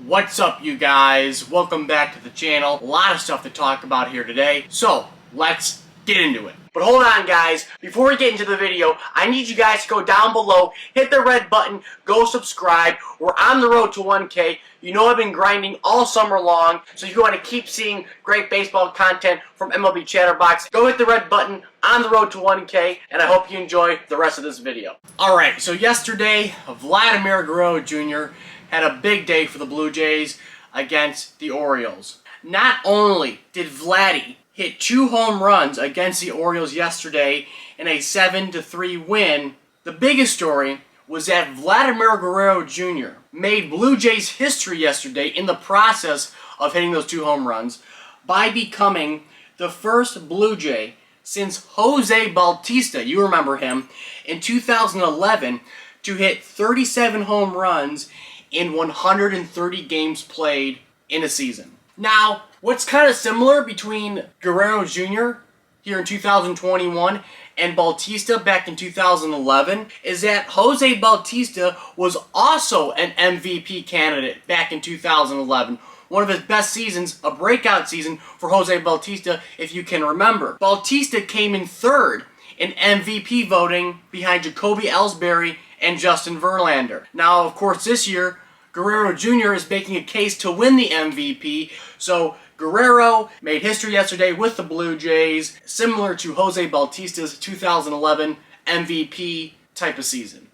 What's up, you guys? Welcome back to the channel. A lot of stuff to talk about here today, so let's get into it. But hold on, guys. Before we get into the video, I need you guys to go down below, hit the red button, go subscribe. We're on the road to 1K. You know I've been grinding all summer long, so if you want to keep seeing great baseball content from MLB Chatterbox, go hit the red button on the road to 1K, and I hope you enjoy the rest of this video. Alright, so yesterday, Vladimir Guerrero Jr. had a big day for the Blue Jays against the Orioles. Not only did Vladdy hit 2 home runs against the Orioles yesterday in a 7-3 win, the biggest story was that Vladimir Guerrero Jr. made Blue Jays history yesterday in the process of hitting those 2 home runs by becoming the first Blue Jay since Jose Bautista, you remember him, in 2011 to hit 37 home runs in 130 games played in a season. Now, what's kind of similar between Guerrero Jr. here in 2021 and Bautista back in 2011 is that Jose Bautista was also an MVP candidate back in 2011. One of his best seasons, a breakout season for Jose Bautista, if you can remember. Bautista came in 3rd in MVP voting behind Jacoby Ellsbury and Justin Verlander. Now, of course, this year, Guerrero Jr. is making a case to win the MVP, so Guerrero made history yesterday with the Blue Jays, similar to Jose Bautista's 2011 MVP type of season.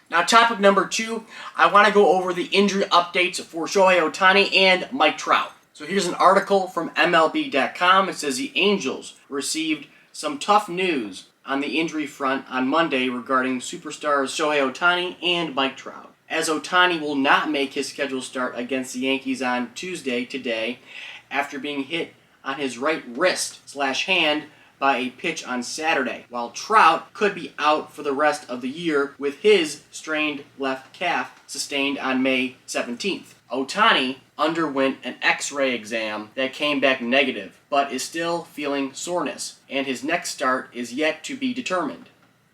Now, topic number 2, I want to go over the injury updates for Shohei Ohtani and Mike Trout. So here's an article from MLB.com. It says the Angels received some tough news on the injury front on Monday regarding superstars Shohei Ohtani and Mike Trout, as Ohtani will not make his scheduled start against the Yankees on Tuesday today after being hit on his right wrist/hand by a pitch on Saturday, while Trout could be out for the rest of the year with his strained left calf sustained on May 17th. Ohtani underwent an X-ray exam that came back negative, but is still feeling soreness, and his next start is yet to be determined.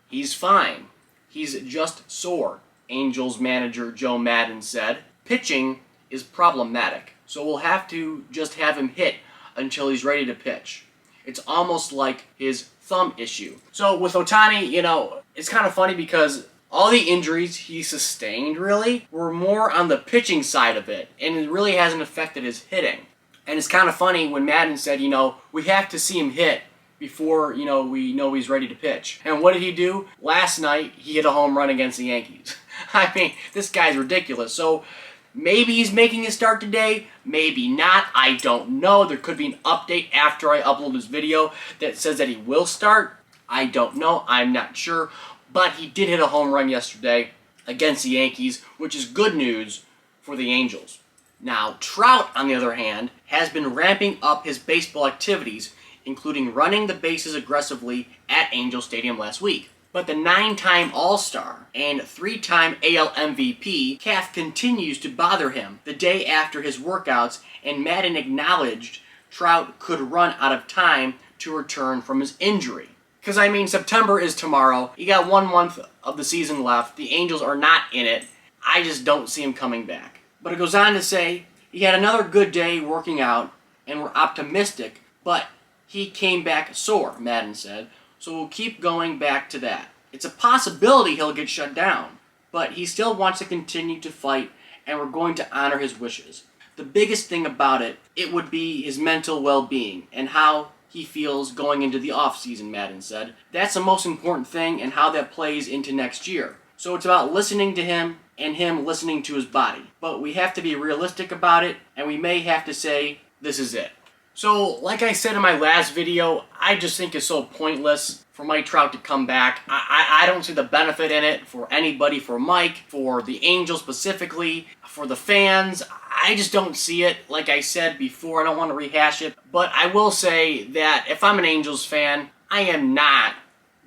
He's fine. He's just sore, Angels manager Joe Maddon said. Pitching is problematic, so we'll have to just have him hit until he's ready to pitch. It's almost like his thumb issue. So with Ohtani, you know, it's kind of funny because all the injuries he sustained, really, were more on the pitching side of it, and it really hasn't affected his hitting. And it's kind of funny when Maddon said, you know, we have to see him hit before, you know, we know he's ready to pitch. And what did he do? Last night, he hit a home run against the Yankees. I mean, this guy's ridiculous. So maybe he's making a start today, maybe not. I don't know. There could be an update after I upload this video that says that he will start. I don't know. I'm not sure. But he did hit a home run yesterday against the Yankees, which is good news for the Angels. Now, Trout, on the other hand, has been ramping up his baseball activities, including running the bases aggressively at Angel Stadium last week. But the 9-time All-Star and 3-time AL MVP calf continues to bother him the day after his workouts, and Maddon acknowledged Trout could run out of time to return from his injury. Because, I mean, September is tomorrow. You got 1 month of the season left. The Angels are not in it. I just don't see him coming back. But it goes on to say he had another good day working out, and we're optimistic, but he came back sore, Maddon said. So we'll keep going back to that. It's a possibility he'll get shut down, but he still wants to continue to fight, and we're going to honor his wishes. The biggest thing about it would be his mental well-being and how he feels going into the off-season, Maddon said. That's the most important thing, and how that plays into next year. So it's about listening to him and him listening to his body. But we have to be realistic about it, and we may have to say, this is it. So, like I said in my last video, I just think it's so pointless for Mike Trout to come back. I don't see the benefit in it for anybody, for Mike, for the Angels specifically, for the fans. I just don't see it. Like I said before, I don't want to rehash it, but I will say that if I'm an Angels fan, I am not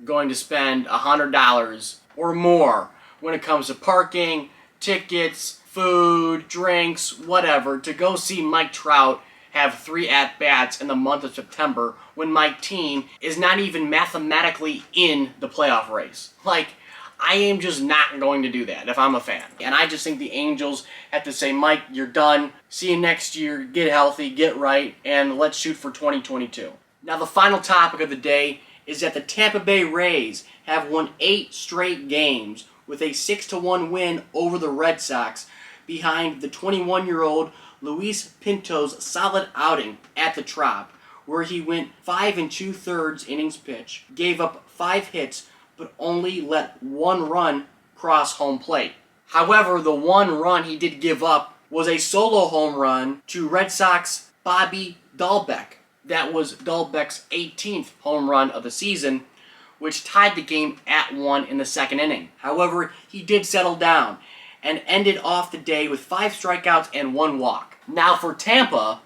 going to spend $100 or more when it comes to parking, tickets, food, drinks, whatever, to go see Mike Trout have 3 at-bats in the month of September when my team is not even mathematically in the playoff race. Like, I am just not going to do that if I'm a fan. And I just think the Angels have to say, Mike, you're done. See you next year. Get healthy, get right, and let's shoot for 2022. Now, the final topic of the day is that the Tampa Bay Rays have won 8 straight games with a 6-1 win over the Red Sox behind the 21-year-old Luis Pinto's solid outing at the Trout, where he went 5 2/3 innings pitched, gave up 5 hits, but only let 1 run cross home plate. However, the 1 run he did give up was a solo home run to Red Sox Bobby Dalbec. That was Dalbec's 18th home run of the season, which tied the game at 1 in the 2nd inning. However, he did settle down and ended off the day with 5 strikeouts and 1 walk. Now for Tampa,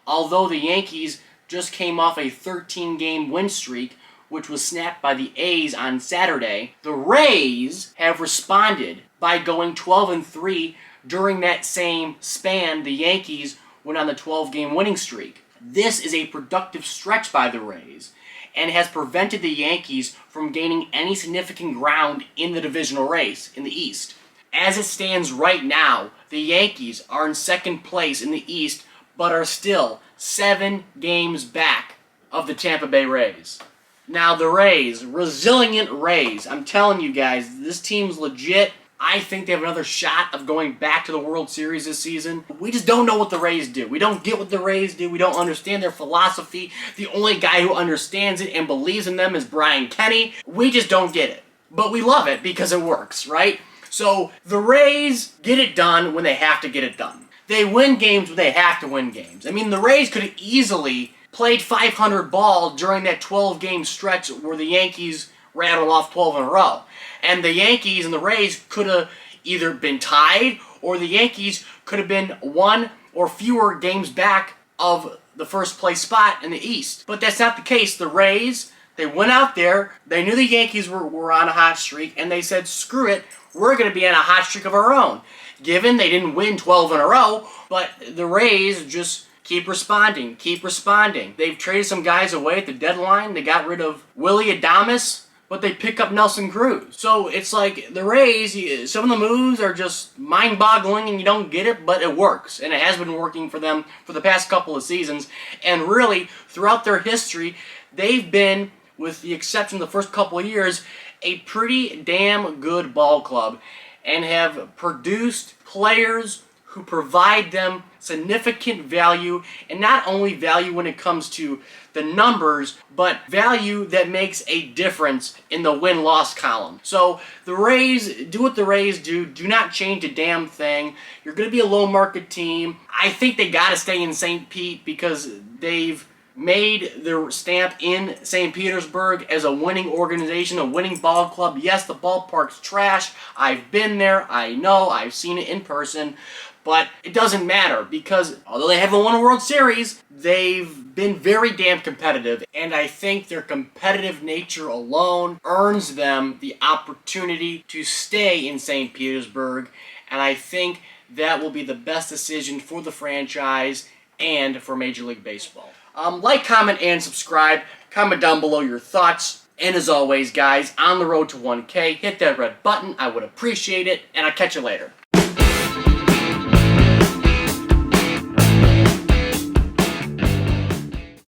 although the Yankees just came off a 13-game win streak, which was snapped by the A's on Saturday, the Rays have responded by going 12-3 during that same span the Yankees went on the 12-game winning streak. This is a productive stretch by the Rays and has prevented the Yankees from gaining any significant ground in the divisional race in the East. As it stands right now, the Yankees are in 2nd place in the East, but are still 7 games back of the Tampa Bay Rays. Now the Rays, resilient Rays, I'm telling you guys, this team's legit. I think they have another shot of going back to the World Series this season. We just don't know what the Rays do. We don't get what the Rays do. We don't understand their philosophy. The only guy who understands it and believes in them is Brian Kenny. We just don't get it. But we love it because it works, right? So the Rays get it done when they have to get it done. They win games when they have to win games. I mean, the Rays could have easily played 500 ball during that 12-game stretch where the Yankees rattled off 12 in a row. And the Yankees and the Rays could have either been tied, or the Yankees could have been 1 or fewer games back of the first place spot in the East. But that's not the case. The Rays, they went out there, they knew the Yankees were on a hot streak, and they said, screw it, we're going to be on a hot streak of our own. Given they didn't win 12 in a row, but the Rays just keep responding, keep responding. They've traded some guys away at the deadline. They got rid of Willie Adames, but they pick up Nelson Cruz. So it's like the Rays, some of the moves are just mind-boggling and you don't get it, but it works. And it has been working for them for the past couple of seasons. And really, throughout their history, they've been, with the exception of the first couple of years, a pretty damn good ball club and have produced players who provide them significant value, and not only value when it comes to the numbers, but value that makes a difference in the win-loss column. So the Rays, do what the Rays do. Do not change a damn thing. You're going to be a low-market team. I think they got to stay in St. Pete because they've made their stamp in St. Petersburg as a winning organization, a winning ball club. Yes, the ballpark's trash. I've been there. I know. I've seen it in person. But it doesn't matter because although they haven't won a World Series, they've been very damn competitive. And I think their competitive nature alone earns them the opportunity to stay in St. Petersburg. And I think that will be the best decision for the franchise and for Major League Baseball. Like, comment, and subscribe. Comment down below your thoughts. And as always, guys, on the road to 1K, hit that red button. I would appreciate it. And I'll catch you later.